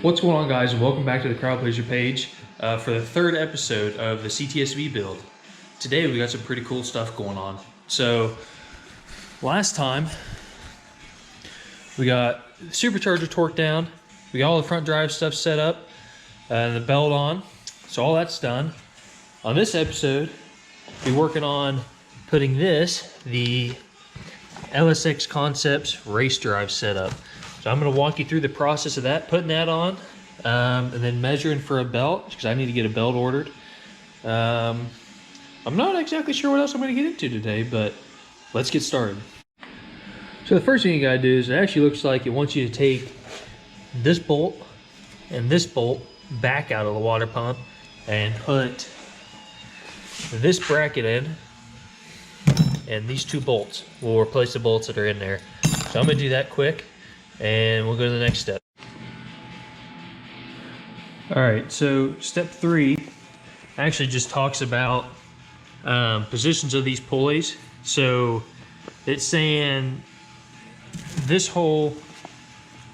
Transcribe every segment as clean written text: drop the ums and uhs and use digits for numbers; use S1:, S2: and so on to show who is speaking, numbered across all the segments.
S1: What's going on, guys, and welcome back to the Crowd Pleaser page for the third episode of the CTS build. Today we got some pretty cool stuff going on. So last time we got the supercharger torqued down, we got all the front drive stuff set up and the belt on, so all that's done. On this episode we're working on putting the LSX Concepts race drive setup. So I'm going to walk you through the process of that, putting that on, and then measuring for a belt, because I need to get a belt ordered. I'm not exactly sure what else I'm going to get into today, but let's get started. So the first thing you got to do is, it actually looks like it wants you to take this bolt and this bolt back out of the water pump and put this bracket in, and these two bolts will replace the bolts that are in there. So I'm going to do that quick, and we'll go to the next step. All right, so step 3 actually just talks about positions of these pulleys. So it's saying this hole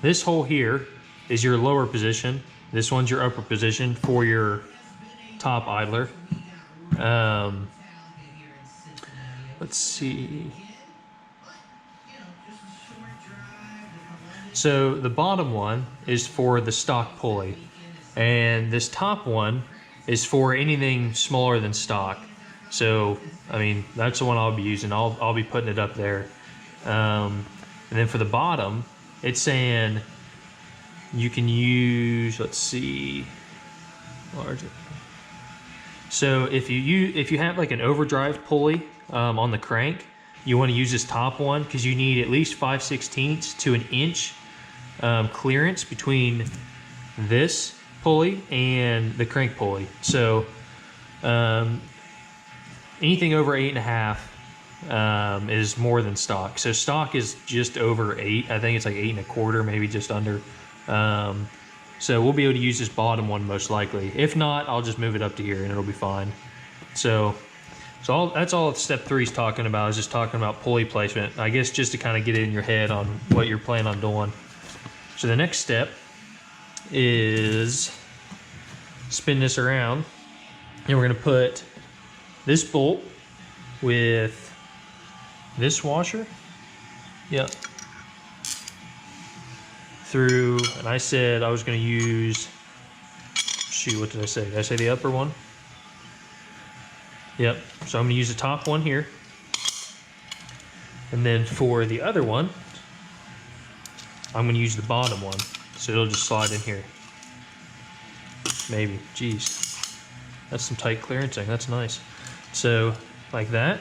S1: here is your lower position. This one's your upper position for your top idler. Let's see. So the bottom one is for the stock pulley, and this top one is for anything smaller than stock. So I mean, that's the one I'll be using. I'll be putting it up there. And then for the bottom, it's saying you can use, let's see, larger. So if you have like an overdrive pulley on the crank, you want to use this top one because you need at least 5/16 to an inch clearance between this pulley and the crank pulley. So anything over 8.5 is more than stock. So stock is just over 8. I think it's like 8.25, maybe just under. So we'll be able to use this bottom one most likely. If not, I'll just move it up to here and it'll be fine. So that's all step 3 is talking about, is just talking about pulley placement. I guess just to kind of get it in your head on what you're planning on doing. So the next step is spin this around, and we're going to put this bolt with this washer, yep, through, and I said I was going to use, shoot, what did I say? Did I say the upper one? Yep, so I'm going to use the top one here, and then for the other one I'm going to use the bottom one, so it'll just slide in here. Maybe. Jeez, that's some tight clearancing. That's nice. So like that,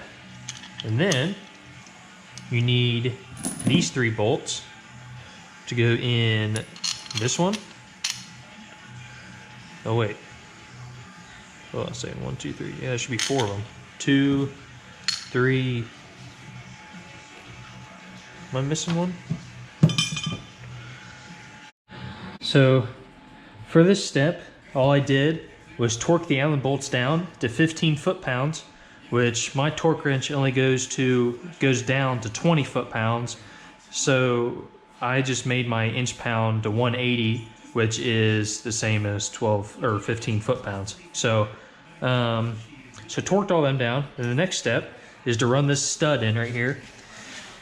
S1: and then you need these 3 bolts to go in this one. Oh wait, well, I'm saying 1, 2, 3. Yeah, there should be 4 of them. 2, 3. Am I missing one? So for this step, all I did was torque the Allen bolts down to 15 foot-pounds, which my torque wrench only goes down to 20 foot-pounds. So I just made my inch-pound to 180, which is the same as 12 or 15 foot-pounds. So torqued all them down, and the next step is to run this stud in right here.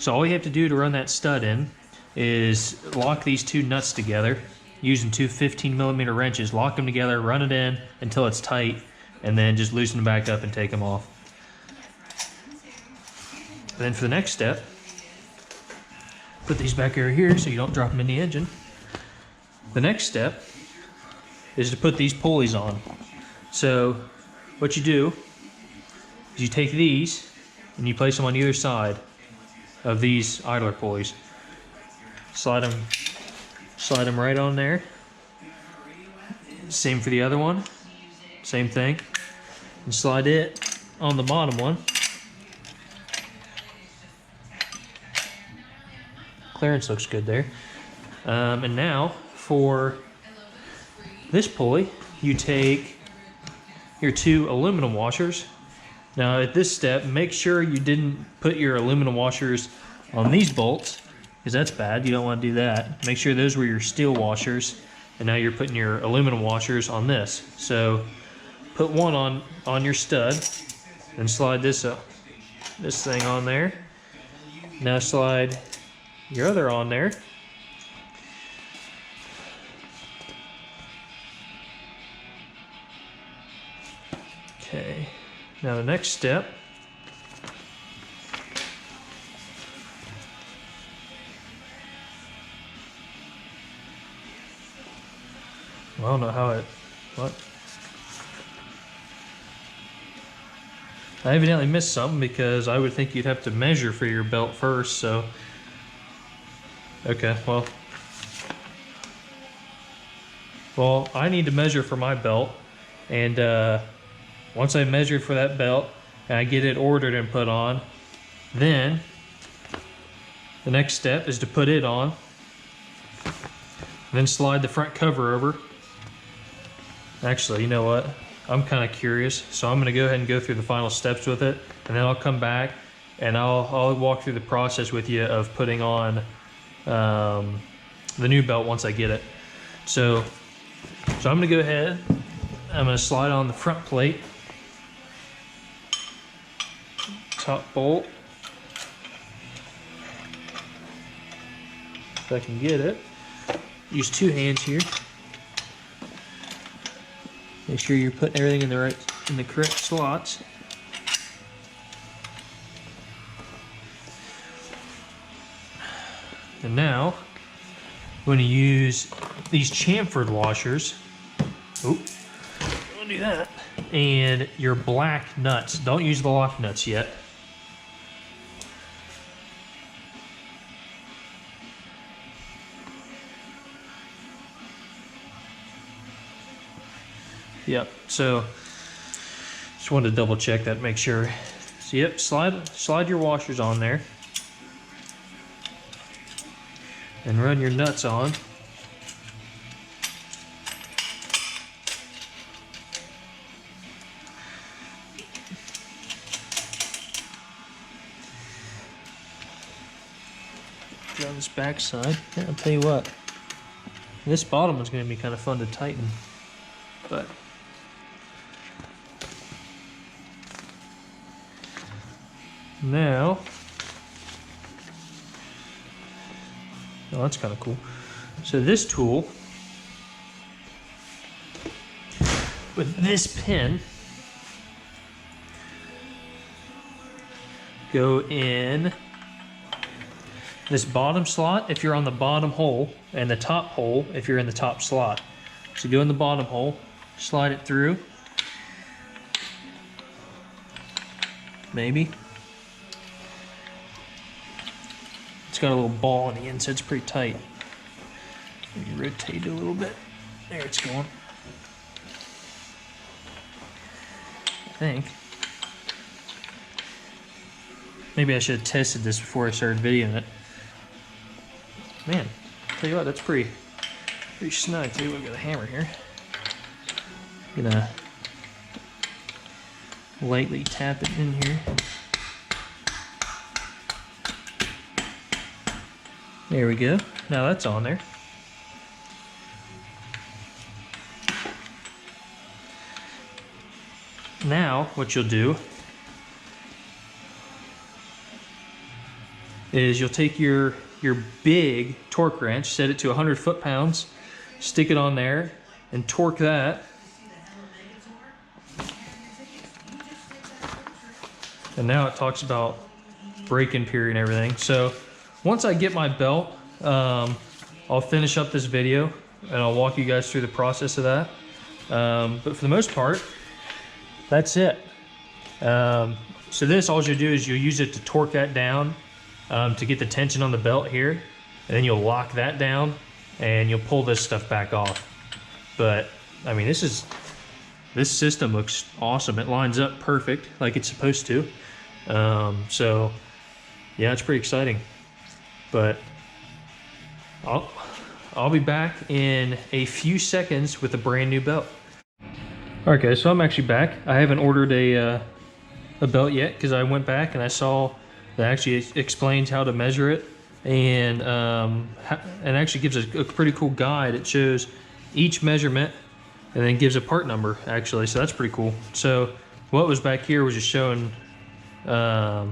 S1: So all you have to do to run that stud in is lock these 2 nuts together using 2 15mm wrenches. Lock them together, run it in until it's tight, and then just loosen them back up and take them off. And then for the next step, put these back over here so you don't drop them in the engine. The next step is to put these pulleys on. So what you do is you take these and you place them on either side of these idler pulleys. Slide them right on there. Same for the other one. Same thing. And slide it on the bottom one. Clearance looks good there. And now for this pulley, you take your 2 aluminum washers. Now at this step, make sure you didn't put your aluminum washers on these bolts, because that's bad. You don't want to do that. Make sure those were your steel washers. and now you're putting your aluminum washers on this. So put one on your stud, then slide this thing on there. Now slide your other on there. Okay, now the next step, well, I don't know how what? I evidently missed something because I would think you'd have to measure for your belt first, so. Okay, well, I need to measure for my belt, and once I measure for that belt and I get it ordered and put on, then the next step is to put it on, then slide the front cover over. Actually, you know what? I'm kind of curious, so I'm going to go ahead and go through the final steps with it, and then I'll come back and I'll walk through the process with you of putting on the new belt once I get it. So I'm going to go ahead. I'm going to slide on the front plate, top bolt, if I can get it. Use two hands here. Make sure you're putting everything in the correct slots. And now I'm going to use these chamfered washers. Oh, don't do that. And your black nuts. Don't use the lock nuts yet. Yep, so just wanted to double check that, make sure. So yep, slide your washers on there. And run your nuts on. On this back side, yeah, I'll tell you what, this bottom one's going to be kind of fun to tighten, but now, oh, that's kind of cool. So this tool, with this pin, go in this bottom slot if you're on the bottom hole, and the top hole if you're in the top slot. So go in the bottom hole, slide it through, maybe. It's got a little ball on the inside, it's pretty tight. Maybe rotate it a little bit. There it's going. I think. Maybe I should have tested this before I started videoing it. Man, tell you what, that's pretty snug. Tell you what, I've got a hammer here. I'm gonna lightly tap it in here. There we go. Now that's on there. Now what you'll do is you'll take your big torque wrench, set it to 100 foot-pounds, stick it on there, and torque that. And now it talks about break-in period and everything. So once I get my belt, I'll finish up this video and I'll walk you guys through the process of that. But for the most part, that's it. So this, all you'll do is you'll use it to torque that down to get the tension on the belt here, and then you'll lock that down and you'll pull this stuff back off. But I mean, this system looks awesome. It lines up perfect like it's supposed to. So yeah, it's pretty exciting. But I'll be back in a few seconds with a brand new belt. All right guys, so I'm actually back. I haven't ordered a belt yet because I went back and I saw that actually explains how to measure it, and actually gives a pretty cool guide. It shows each measurement and then gives a part number actually, so that's pretty cool. So what was back here was just showing the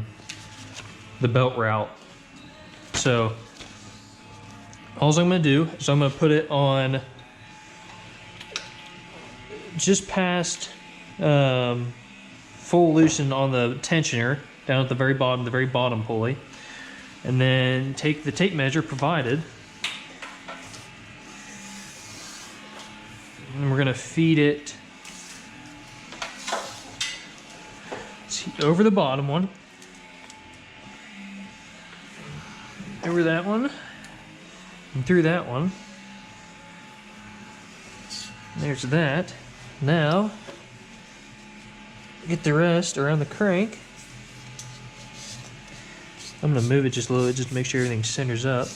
S1: belt route. So all I'm gonna do is I'm gonna put it on just past full loosen on the tensioner down at the very bottom pulley, and then take the tape measure provided, and we're gonna feed it over the bottom one, over that one, and through that one. There's that. Now, get the rest around the crank. I'm gonna move it just a little bit just to make sure everything centers up.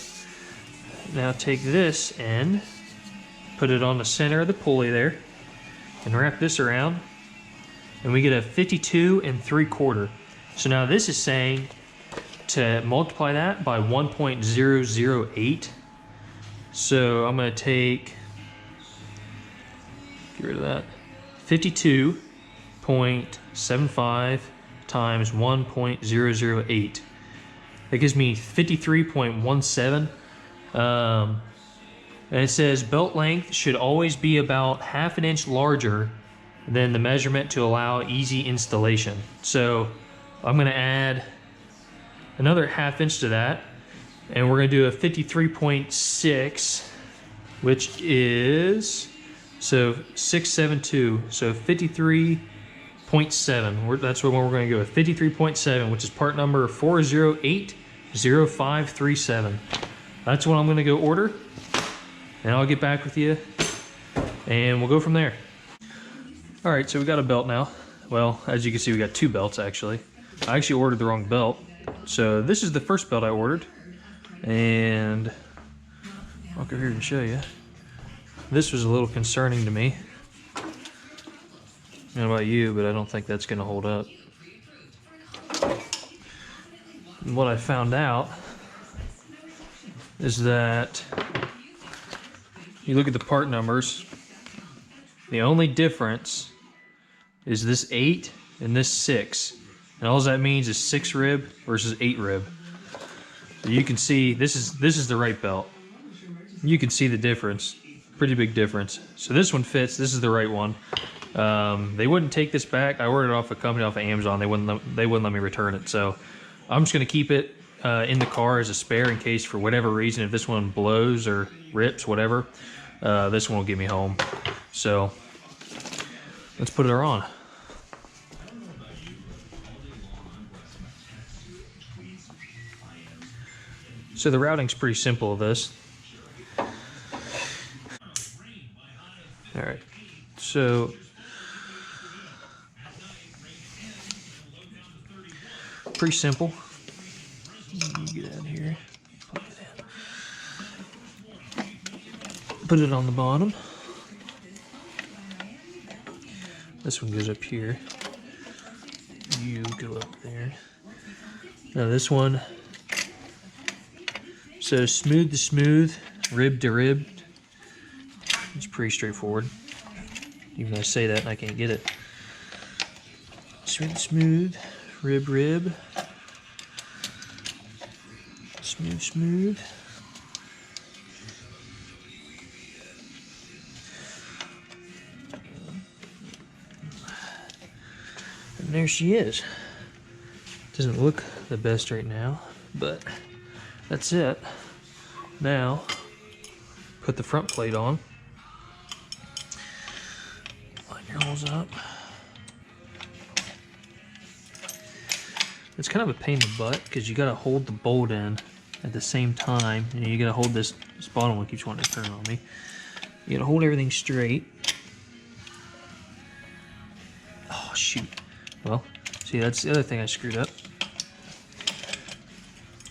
S1: Now take this end, put it on the center of the pulley there, and wrap this around, and we get a 52 3/4. So now this is saying to multiply that by 1.008. So I'm gonna get rid of that, 52.75 times 1.008. That gives me 53.17. And it says belt length should always be about 1/2 inch larger than the measurement to allow easy installation. So I'm gonna add another 1/2 inch to that, and we're gonna do a 53.6, which is, so 672, so 53.7. That's what we're gonna go with, 53.7, which is part number 4080537. That's what I'm gonna go order, and I'll get back with you, and we'll go from there. All right, so we got a belt now. Well, as you can see, we got 2 belts actually. I actually ordered the wrong belt. So this is the first belt I ordered, and I'll go here and show you. This was a little concerning to me. I don't know about you, but I don't think that's gonna hold up. And what I found out is that you look at the part numbers, the only difference is this 8 and this 6. And all that means is 6 rib versus 8 rib. So you can see this is the right belt. You can see the difference, pretty big difference. So this one fits. This is the right one. They wouldn't take this back. I ordered it off a company off of Amazon. They wouldn't let me return it. So I'm just gonna keep it in the car as a spare in case for whatever reason, if this one blows or rips, whatever, this one will get me home. So let's put her on. So the routing's pretty simple of this. All right, so pretty simple. Get out here, plug it in. Put it on the bottom. This one goes up here. You go up there. Now this one, so smooth to smooth, rib to rib. It's pretty straightforward. Even though I say that and I can't get it. Smooth to smooth, rib rib. Smooth smooth. And there she is. Doesn't look the best right now, but that's it. Now, put the front plate on. Line your holes up. It's kind of a pain in the butt because you gotta hold the bolt in at the same time. You know, you gotta hold this bottom one keeps wanting to turn on me. You gotta hold everything straight. Oh shoot. Well, see, that's the other thing I screwed up.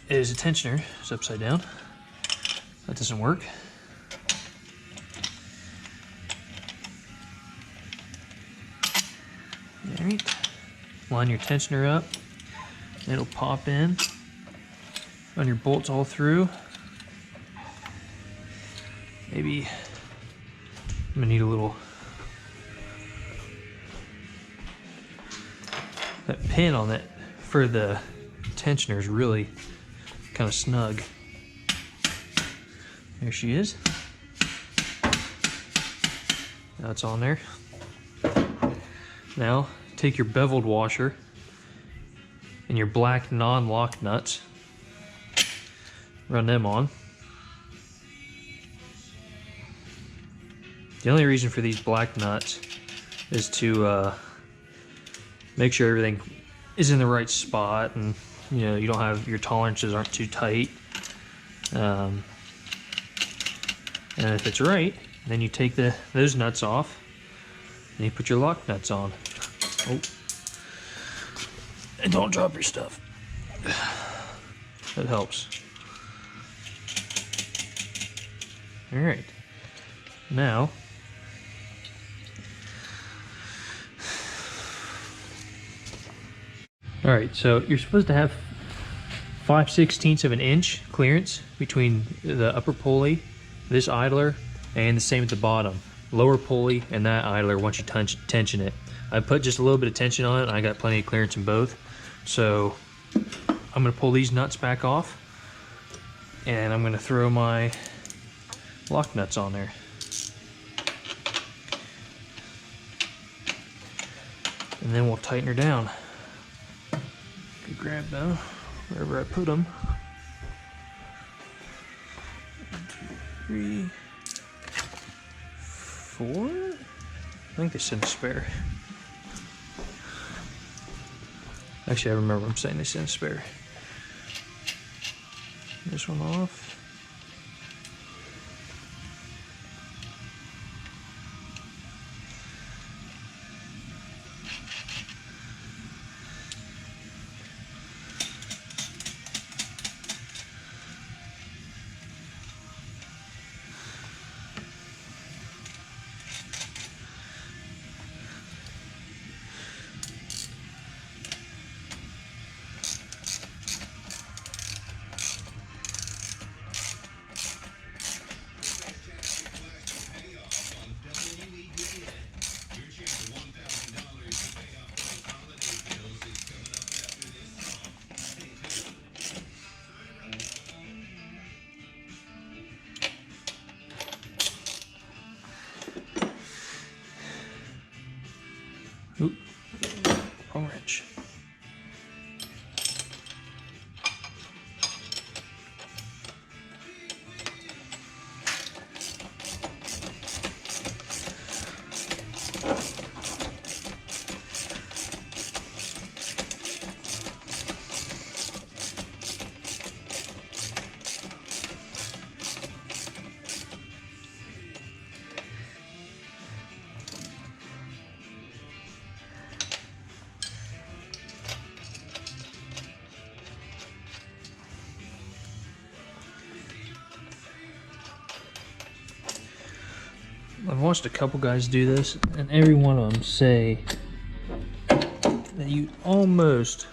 S1: Is the tensioner is upside down. That doesn't work. Alright. Line your tensioner up. It'll pop in. Run your bolts all through. Maybe I'm gonna need a little, that pin on that for the tensioner is really kind of snug. There she is. Now it's on there. Now take your beveled washer and your black non-lock nuts, run them on. The only reason for these black nuts is to make sure everything is in the right spot, and you know, you don't have, your tolerances aren't too tight. And if it's right, then you take those nuts off and you put your lock nuts on. Oh, and don't drop your stuff. That helps. All right, now all right, so you're supposed to have 5/16 of an inch clearance between the upper pulley, this idler, and the same at the bottom. Lower pulley and that idler once you tension it. I put just a little bit of tension on it, and I got plenty of clearance in both. So I'm gonna pull these nuts back off, and I'm gonna throw my lock nuts on there. And then we'll tighten her down. Grab them wherever I put them. 1, 2, 3, 4. I think they sent a spare. Actually, I remember them saying they sent a spare. This one off. Oop, wrong wrench. I've watched a couple guys do this, and every one of them say that you almost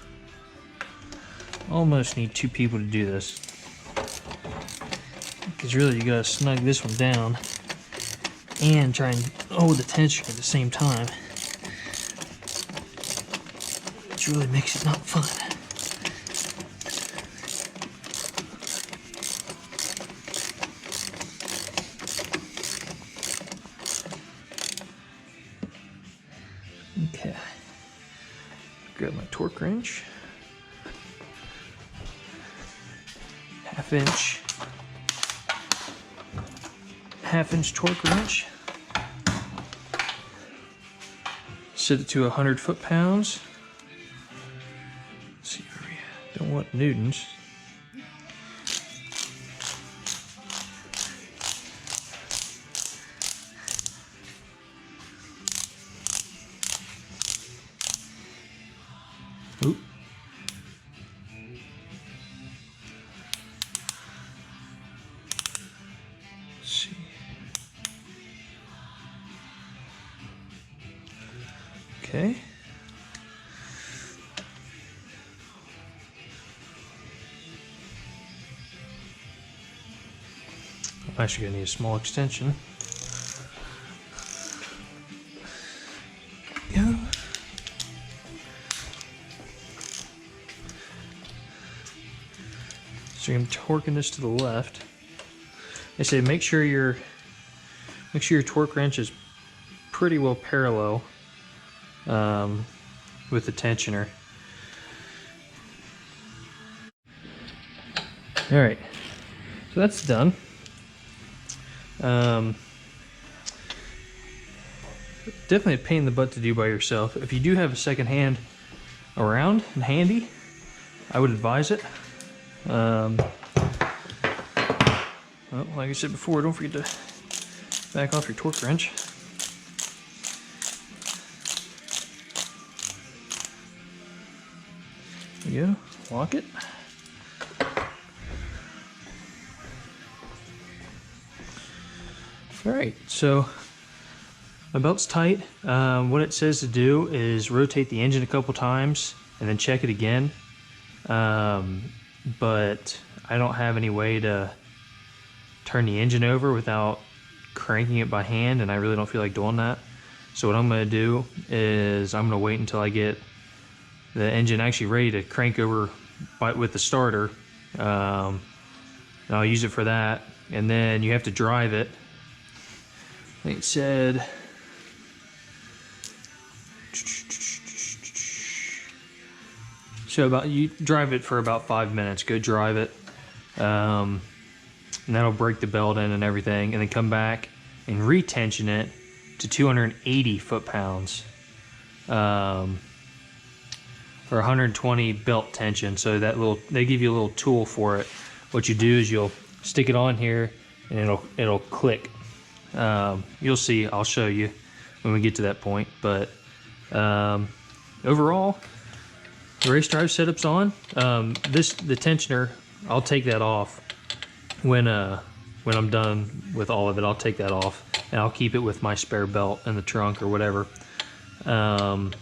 S1: need 2 people to do this. Because really you gotta snug this one down and try and hold the tension at the same time. Which really makes it not fun. Okay, grab my torque wrench, 1/2 inch torque wrench, set it to 100 foot-pounds. Let's see where we at. Don't want newtons. Oop. Let's see. Okay. I'm actually gonna need a small extension. So I'm torquing this to the left. They say make sure your torque wrench is pretty well parallel with the tensioner. All right, so that's done. Definitely a pain in the butt to do by yourself. If you do have a second hand around and handy, I would advise it. Well, like I said before, don't forget to back off your torque wrench. There you go, lock it. All right, so my belt's tight. What it says to do is rotate the engine a couple times and then check it again. But I don't have any way to turn the engine over without cranking it by hand, and I really don't feel like doing that. So what I'm going to do is I'm going to wait until I get the engine actually ready to crank over with the starter. And I'll use it for that. And then you have to drive it. I think it said so you drive it for about 5 minutes. Go drive it, and that'll break the belt in and everything, and then come back and retension it to 280 foot-pounds or 120 belt tension. So they give you a little tool for it. What you do is you'll stick it on here and it'll click. You'll see, I'll show you when we get to that point, but overall the race drive setup's on. The tensioner, I'll take that off when I'm done with all of it. I'll take that off and I'll keep it with my spare belt in the trunk or whatever. But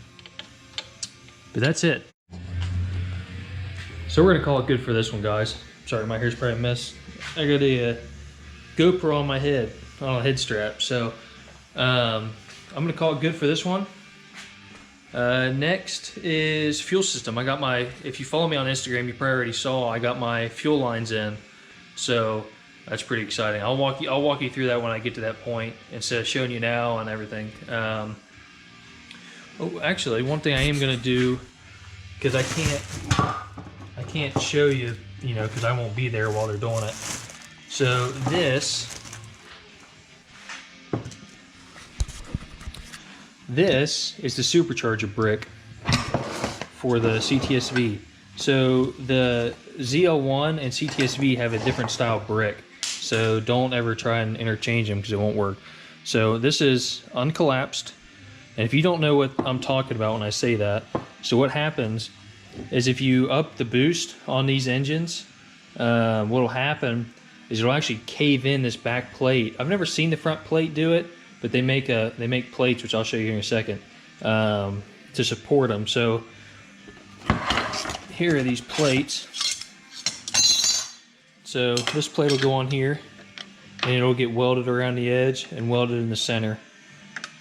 S1: that's it. So we're gonna call it good for this one, guys. Sorry, my hair's probably a mess. I got a GoPro on my head, on a head strap. So I'm gonna call it good for this one. Next is fuel system. I got if you follow me on Instagram, you probably already saw I got my fuel lines in. So that's pretty exciting. I'll walk you through that when I get to that point instead of showing you now and everything. Oh, actually, one thing I am gonna do, because I can't show you, because I won't be there while they're doing it. So this is the supercharger brick for the CTS-V. So the ZL1 and CTS-V have a different style brick. So don't ever try and interchange them because it won't work. So this is uncollapsed. And if you don't know what I'm talking about when I say that, so what happens is if you up the boost on these engines, what'll happen is it'll actually cave in this back plate. I've never seen the front plate do it, but they make plates, which I'll show you here in a second, to support them. So here are these plates. So this plate will go on here, and it'll get welded around the edge and welded in the center.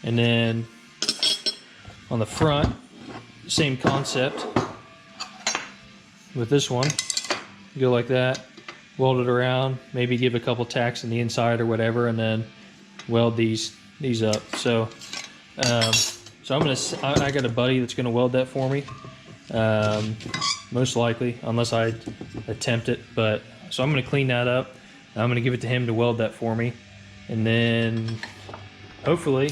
S1: And then on the front, same concept with this one. You go like that, weld it around, maybe give a couple tacks on the inside or whatever, and then weld these up. So I got a buddy that's gonna weld that for me, most likely, unless I attempt it. But so I'm gonna clean that up, and I'm gonna give it to him to weld that for me, and then hopefully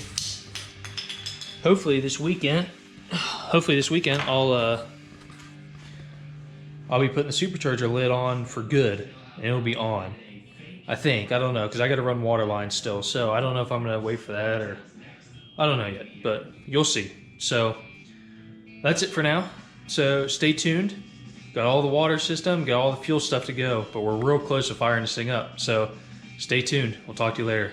S1: this weekend I'll be putting the supercharger lid on for good, and it'll be on. I think. I don't know, because I got to run water lines still, so I don't know if I'm going to wait for that, or I don't know yet, but you'll see. So that's it for now. So stay tuned. Got all the water system, got all the fuel stuff to go, but we're real close to firing this thing up. So stay tuned. We'll talk to you later.